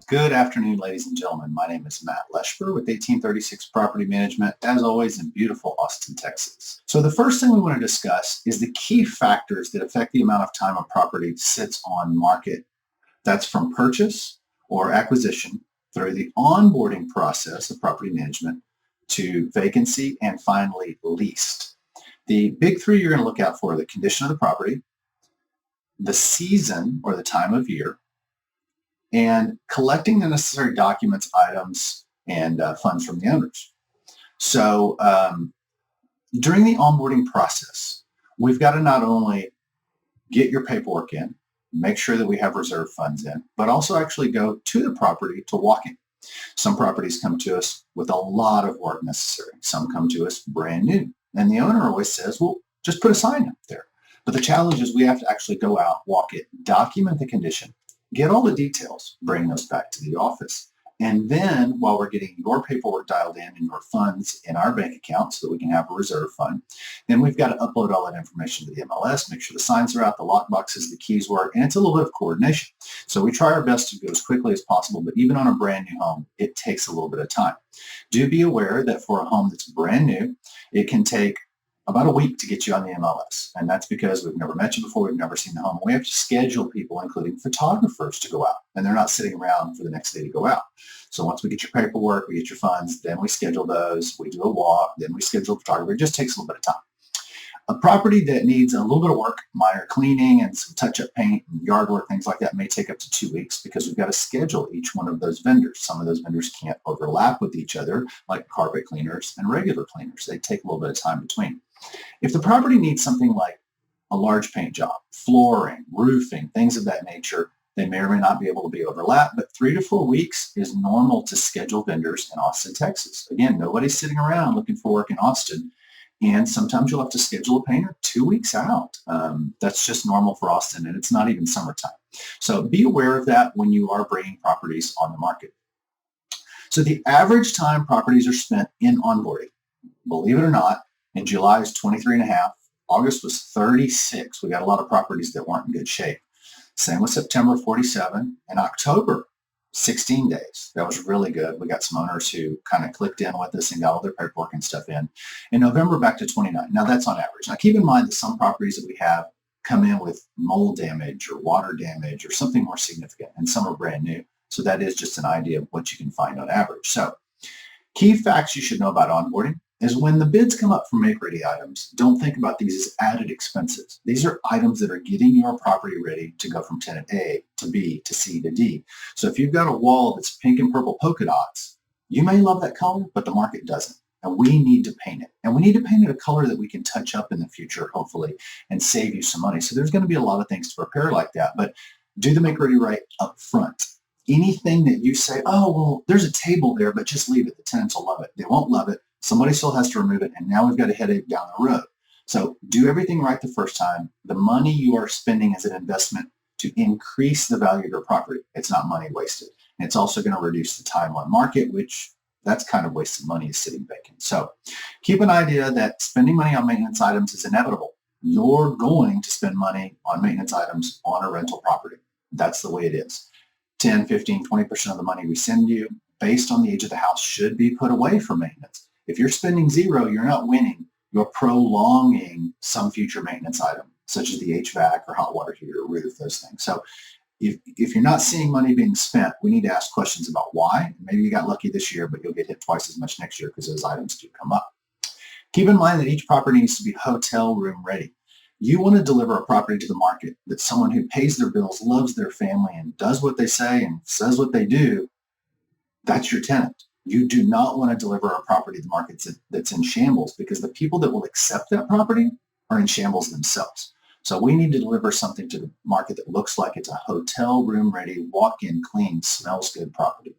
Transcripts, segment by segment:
Good afternoon, ladies and gentlemen. My name is Matt Leschber with 1836 Property Management, as always in beautiful Austin, Texas. So the first thing we want to discuss is the key factors that affect the amount of time a property sits on market. That's from purchase or acquisition through the onboarding process of property management to vacancy and finally leased. The big three you're going to look out for are the condition of the property, the season or the time of year, and collecting the necessary documents, items, and funds from the owners. So during the onboarding process, we've got to not only get your paperwork in, make sure that we have reserve funds in, but also actually go to the property to walk in. Some properties come to us with a lot of work necessary. Some come to us brand new. And the owner always says, well, just put a sign up there. But the challenge is we have to actually go out, walk it, document the condition, get all the details, bring those back to the office. And then while we're getting your paperwork dialed in and your funds in our bank account so that we can have a reserve fund, then we've got to upload all that information to the MLS, make sure the signs are out, the lock boxes, the keys work, and it's a little bit of coordination. So we try our best to go as quickly as possible, but even on a brand new home, it takes a little bit of time. Do be aware that for a home that's brand new, it can take about a week to get you on the MLS. And that's because we've never met you before. We've never seen the home. We have to schedule people, including photographers, to go out. And they're not sitting around for the next day to go out. So once we get your paperwork, we get your funds, then we schedule those. We do a walk, then we schedule a photographer. It just takes a little bit of time. A property that needs a little bit of work, minor cleaning and some touch-up paint and yard work, things like that, may take up to 2 weeks because we've got to schedule each one of those vendors. Some of those vendors can't overlap with each other, like carpet cleaners and regular cleaners. They take a little bit of time between. If the property needs something like a large paint job, flooring, roofing, things of that nature, they may or may not be able to be overlapped, but 3 to 4 weeks is normal to schedule vendors in Austin, Texas. Again, nobody's sitting around looking for work in Austin. And sometimes you'll have to schedule a painter 2 weeks out. That's just normal for Austin, and it's not even summertime. So be aware of that when you are bringing properties on the market. So the average time properties are spent in onboarding, believe it or not, in July is 23 and a half. August was 36. We got a lot of properties that weren't in good shape. Same with September, 47. And October, 16 days. That was really good. We got some owners who kind of clicked in with us and got all their paperwork and stuff in. In November, back to 29. Now, that's on average. Now, keep in mind that some properties that we have come in with mold damage or water damage or something more significant, and some are brand new. So that is just an idea of what you can find on average. So key facts you should know about onboarding is when the bids come up for make-ready items, don't think about these as added expenses. These are items that are getting your property ready to go from tenant A to B to C to D. So if you've got a wall that's pink and purple polka dots, you may love that color, but the market doesn't. And we need to paint it. And we need to paint it a color that we can touch up in the future, hopefully, and save you some money. So there's going to be a lot of things to prepare like that, but do the make-ready right up front. Anything that you say, oh, well, there's a table there, but just leave it. The tenants will love it. They won't love it. Somebody still has to remove it, and now we've got a headache down the road. So do everything right the first time. The money you are spending is an investment to increase the value of your property. It's not money wasted. And it's also going to reduce the time on market, which that's kind of wasted money is sitting vacant. So keep an idea that spending money on maintenance items is inevitable. You're going to spend money on maintenance items on a rental property. That's the way it is. 10, 15, 20% of the money we send you based on the age of the house should be put away for maintenance. If you're spending zero, you're not winning. You're prolonging some future maintenance item, such as the HVAC or hot water heater, roof, those things. So if you're not seeing money being spent, we need to ask questions about why. Maybe you got lucky this year, but you'll get hit twice as much next year because those items do come up. Keep in mind that each property needs to be hotel room ready. You want to deliver a property to the market that someone who pays their bills, loves their family, and does what they say and says what they do, that's your tenant. You do not want to deliver a property to the market that's in shambles because the people that will accept that property are in shambles themselves. So we need to deliver something to the market that looks like it's a hotel room ready, walk-in, clean, smells good property.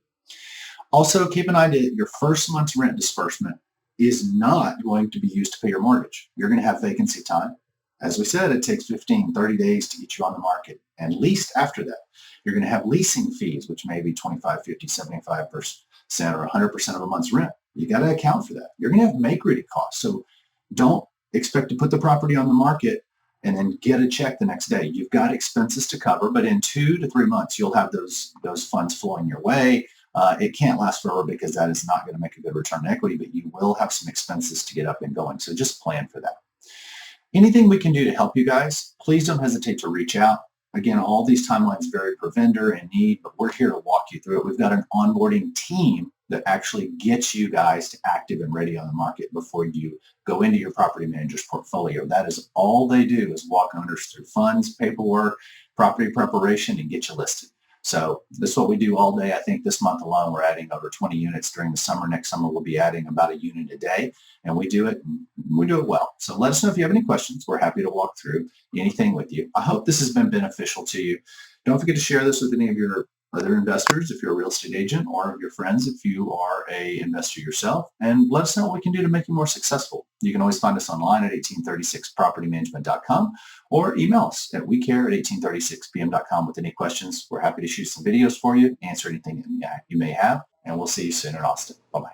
Also, keep an eye that your first month's rent disbursement is not going to be used to pay your mortgage. You're going to have vacancy time. As we said, it takes 15, 30 days to get you on the market. And leased after that, you're going to have leasing fees, which may be 25, 50, 75% or 100% of a month's rent. You got to account for that. You're going to have make-ready costs. So don't expect to put the property on the market and then get a check the next day. You've got expenses to cover, but in 2 to 3 months, you'll have those funds flowing your way. It can't last forever because that is not going to make a good return on equity, but you will have some expenses to get up and going. So just plan for that. Anything we can do to help you guys, please don't hesitate to reach out. Again, all these timelines vary per vendor and need, but we're here to walk you through it. We've got an onboarding team that actually gets you guys to active and ready on the market before you go into your property manager's portfolio. That is all they do, is walk owners through funds, paperwork, property preparation, and get you listed. So this is what we do all day. I think this month alone, we're adding over 20 units during the summer. Next summer, we'll be adding about a unit a day, and we do it well. So let us know if you have any questions. We're happy to walk through anything with you. I hope this has been beneficial to you. Don't forget to share this with any of your other investors if you're a real estate agent, or your friends if you are an investor yourself, and let us know what we can do to make you more successful. You can always find us online at 1836propertymanagement.com or email us at wecare@1836pm.com with any questions. We're happy to shoot some videos for you, answer anything you may have, and we'll see you soon in Austin. Bye-bye.